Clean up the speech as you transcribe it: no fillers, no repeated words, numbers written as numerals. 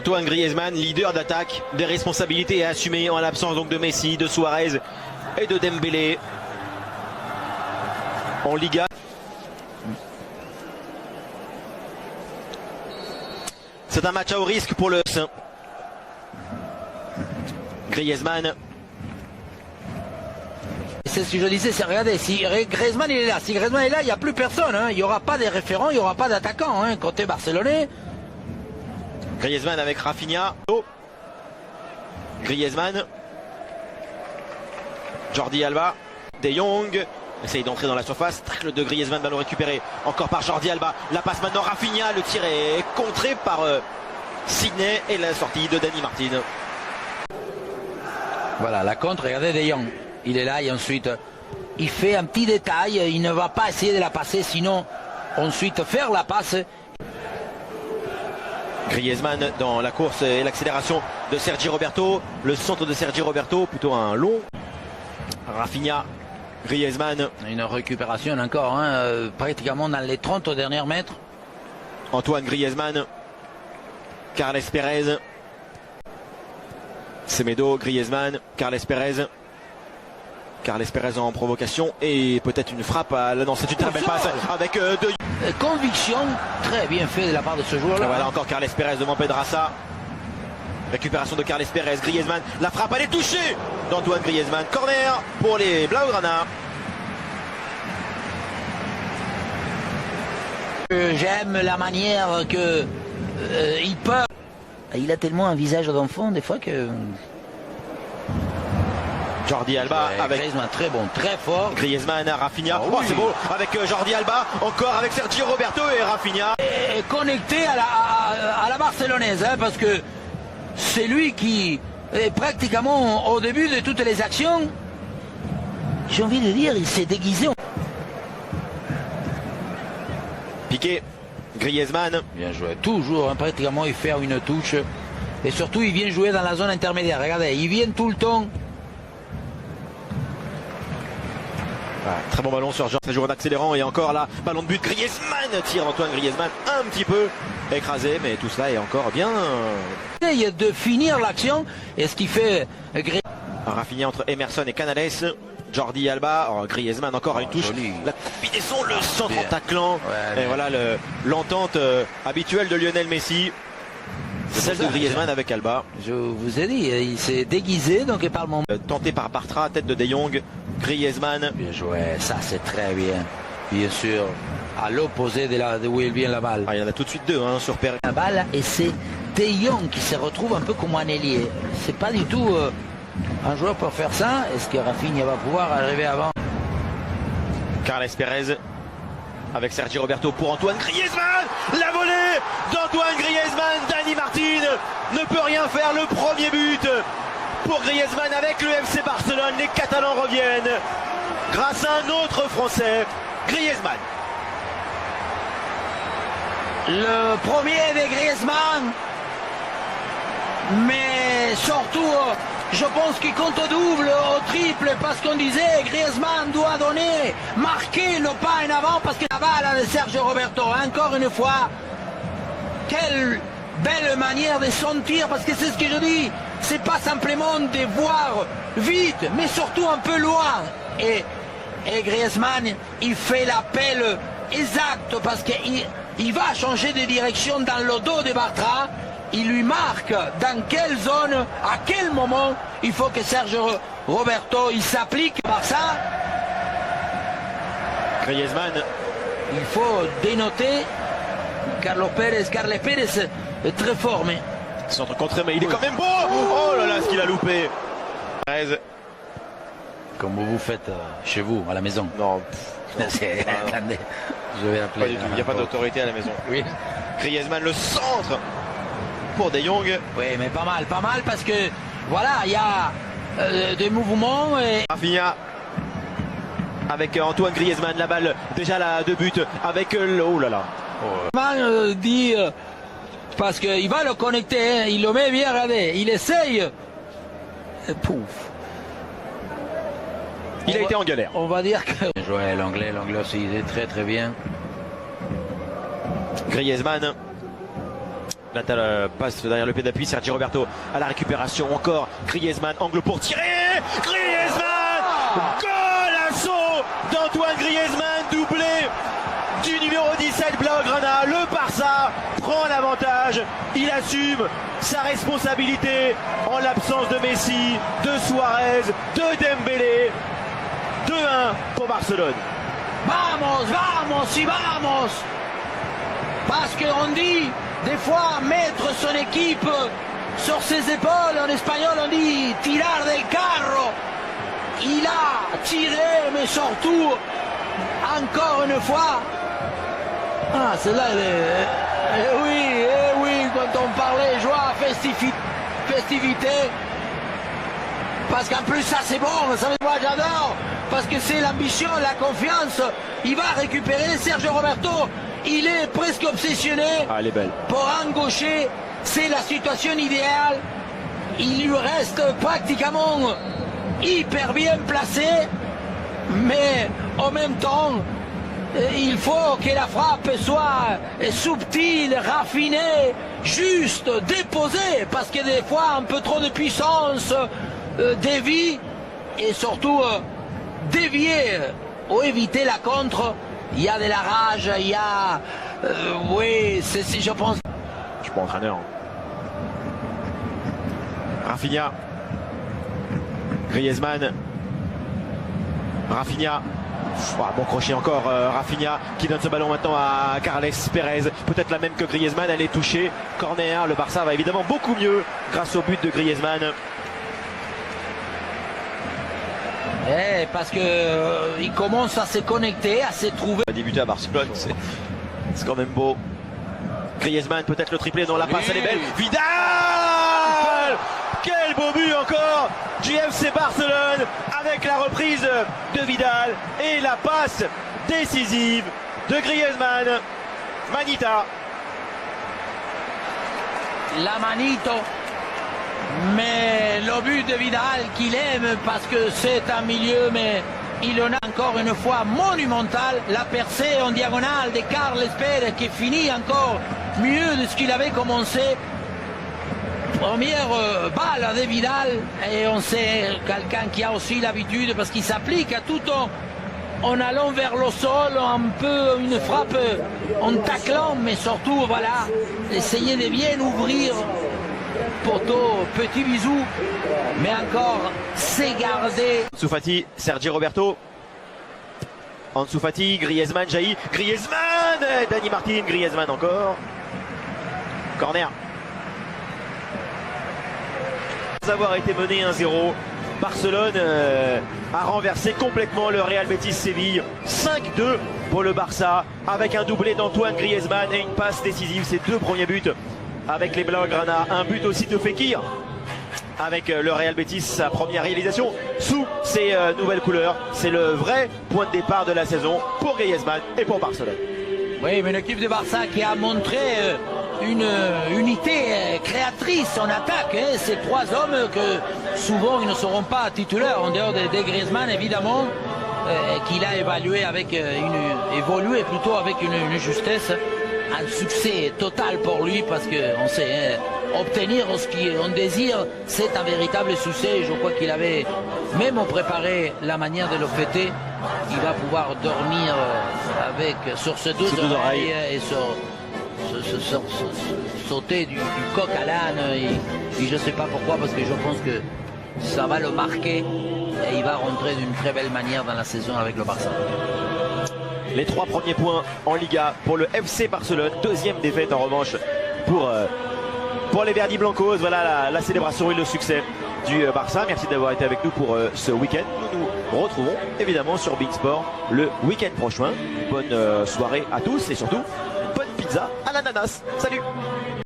Antoine Griezmann, leader d'attaque, des responsabilités à assumer en l'absence donc de Messi, de Suarez et de Dembélé en Liga. C'est un match à haut risque pour le Griezmann. C'est ce que je disais, c'est regardez, si Griezmann il est là, si Griezmann est là, il n'y a plus personne, hein. Il n'y aura pas de référents, il n'y aura pas d'attaquant, hein, côté barcelonais. Griezmann avec Rafinha. Griezmann. Jordi Alba. De Jong. Essaye d'entrer dans la surface. Tacle de Griezmann, ballon récupéré. Encore par Jordi Alba. La passe maintenant Rafinha. Le tir est contré par Sidney. Et la sortie de Dani Martin. Voilà, la contre, regardez De Jong. Il est là et ensuite il fait un petit détail. Il ne va pas essayer de la passer, sinon ensuite faire la passe. Griezmann dans la course et l'accélération de Sergi Roberto. Le centre de Sergi Roberto, plutôt un long. Rafinha, Griezmann. Une récupération encore, hein, pratiquement dans les 30 derniers mètres. Antoine Griezmann. Carles Pérez. Semedo, Griezmann, Carles Pérez. Carles Pérez en provocation et peut-être une frappe à la... Non, c'est une très belle passe avec De... Conviction très bien fait de la part de ce joueur-là. Voilà encore Carles Pérez devant Pedraza. Récupération de Carles Pérez, Griezmann. La frappe, elle est touchée d'Antoine Griezmann. Corner pour les Blaugrana. J'aime la manière que il peut. Il a tellement un visage d'enfant des fois que. Jordi Alba avec Griezmann très bon, très fort. Griezmann, Rafinha. Oh, oh oui. c'est beau avec Jordi Alba. Encore avec Sergio Roberto et Rafinha. Et connecté à la Barcelonaise, hein, parce que c'est lui qui est pratiquement au début de toutes les actions. J'ai envie de dire, il s'est déguisé. Piqué, Griezmann. Bien joué, toujours, hein, pratiquement il fait une touche. Et surtout il vient jouer dans la zone intermédiaire. Regardez, il vient tout le temps. Ah, très bon ballon sur Jean, ça joue en accélérant et encore là, ballon de but, Griezmann tire Antoine Griezmann un petit peu écrasé, mais tout cela est encore bien. De finir l'action, et ce qui fait Rafinha entre Emerson et Canales, Jordi Alba, oh, Griezmann encore à une touche, joli. La combinaison, le centre en taclant, ouais, et voilà l'entente habituelle de Lionel Messi. Celle de Griezmann avec Alba. Je vous ai dit, il s'est déguisé, donc il parle mon... Tenté par Bartra, tête de De Jong, Griezmann. Bien joué, ça c'est très bien. Bien sûr, à l'opposé de où il vient la balle. Ah, il y en a tout de suite deux hein, sur Pérez. La balle, et c'est De Jong qui se retrouve un peu comme un ailier. C'est pas du tout un joueur pour faire ça. Est-ce que Rafinha va pouvoir arriver avant? Carles Pérez avec Sergi Roberto pour Antoine Griezmann. La volée d'Antoine Griezmann. Dani Martin ne peut rien faire. Le premier but pour Griezmann avec le FC Barcelone. Les Catalans reviennent grâce à un autre Français, Griezmann. Le premier de Griezmann. Mais surtout, je pense qu'il compte au double, au triple, parce qu'on disait Griezmann doit donner, marquer le pas en avant, parce que la balle de Sergio Roberto, encore une fois, quelle belle manière de sentir, parce que c'est ce que je dis, c'est pas simplement de voir vite, mais surtout un peu loin. Et Griezmann, il fait l'appel exact, parce qu'il va changer de direction dans le dos de Bartra. Il lui marque dans quelle zone, à quel moment il faut que Sergio Roberto il s'applique par ça. Griezmann. Il faut dénoter Carles Pérez est très fort, mais Centre contré, mais il est quand même beau. Oh là là, ce qu'il a loupé. comme vous faites chez vous, à la maison. Non. Attendez, je vais appeler. Il n'y a pas d'autorité à la maison. Oui. Griezmann, le centre pour De Jong. Oui, mais pas mal, parce que voilà, il y a des mouvements. Et... Rafinha avec Antoine Griezmann, la balle déjà là, de but avec oh là là. Griezmann dit parce qu'il va le connecter, hein, il le met bien, regardez, il essaye. Et pouf. Il a été en galère. On va dire que joué l'anglais aussi, il est très bien. Griezmann Natal passe derrière le pied d'appui, Sergi Roberto à la récupération, encore Griezmann, angle pour tirer, Griezmann, golasso d'Antoine Griezmann, doublé du numéro 17 Blaugrana. Le Barça prend l'avantage, il assume sa responsabilité en l'absence de Messi, de Suarez, de Dembélé. 2-1 pour Barcelone. Vamos, vamos y vamos. Parce qu'on dit des fois mettre son équipe sur ses épaules. En espagnol on dit tirar del carro. Il a tiré, mais surtout encore une fois. Ah, celle-là, elle est... Eh oui, quand on parlait joie, festivité. Parce qu'en plus, ça c'est bon, ça moi j'adore. Parce que c'est l'ambition, la confiance. Il va récupérer Sergio Roberto. Il est presque obsessionné. Ah, elle est belle. Pour un gaucher, c'est la situation idéale. Il lui reste pratiquement hyper bien placé. Mais en même temps, il faut que la frappe soit subtile, raffinée, juste, déposée. Parce que des fois, un peu trop de puissance dévie. Et surtout, dévier ou éviter la contre. Il y a de la rage, il y a... oui, je pense... Je suis pas entraîneur. Rafinha. Griezmann. Rafinha. Bon crochet encore, Rafinha qui donne ce ballon maintenant à Carles Pérez. Peut-être la même que Griezmann, elle est touchée. Corner, le Barça va évidemment beaucoup mieux grâce au but de Griezmann. Parce que il commence à se connecter, à se trouver. Débuter à Barcelone, c'est quand même beau. Griezmann, peut-être le triplé, non, la passe elle est belle. Vidal, quel beau but encore du FC Barcelone avec la reprise de Vidal et la passe décisive de Griezmann. Manita. La manito. Mais le but de Vidal qu'il aime parce que c'est un milieu, mais il en a encore une fois monumental. La percée en diagonale de Carles Pérez qui finit encore mieux de ce qu'il avait commencé. Première balle de Vidal et on sait quelqu'un qui a aussi l'habitude parce qu'il s'applique à tout en allant vers le sol, un peu une frappe en taclant, mais surtout voilà, essayer de bien ouvrir. Poteau, petit bisou, mais encore, c'est gardé. Ansu Fati, Sergi Roberto. Ansu Fati, Griezmann jaillit. Griezmann, Dani Martin, Griezmann encore. Corner. Après avoir été mené 1-0, Barcelone a renversé complètement le Real Betis Séville. 5-2 pour le Barça, avec un doublé d'Antoine Griezmann et une passe décisive. Ses deux premiers buts avec les Blaugrana, un but aussi de Fekir avec le Real Betis, sa première réalisation sous ses nouvelles couleurs. C'est le vrai point de départ de la saison pour Griezmann et pour Barcelone. Oui, mais l'équipe de Barça qui a montré une unité créatrice en attaque. Ces trois hommes que souvent ils ne seront pas titulaires en dehors de Griezmann évidemment, qu'il a évolué avec une justesse. Un succès total pour lui parce qu'on sait obtenir ce qu'on désire, c'est un véritable succès. Je crois qu'il avait même préparé la manière de le fêter. Il va pouvoir dormir sur ses deux oreilles et sauter du coq à l'âne. Et je ne sais pas pourquoi, parce que je pense que ça va le marquer et il va rentrer d'une très belle manière dans la saison avec le Barça. Les 3 premiers points en Liga pour le FC Barcelone. Deuxième défaite en revanche pour les Verdi Blancos. Voilà la célébration et le succès du Barça. Merci d'avoir été avec nous pour ce week-end. Nous nous retrouvons évidemment sur Beansport le week-end prochain. Bonne soirée à tous et surtout bonne pizza à l'ananas. Salut!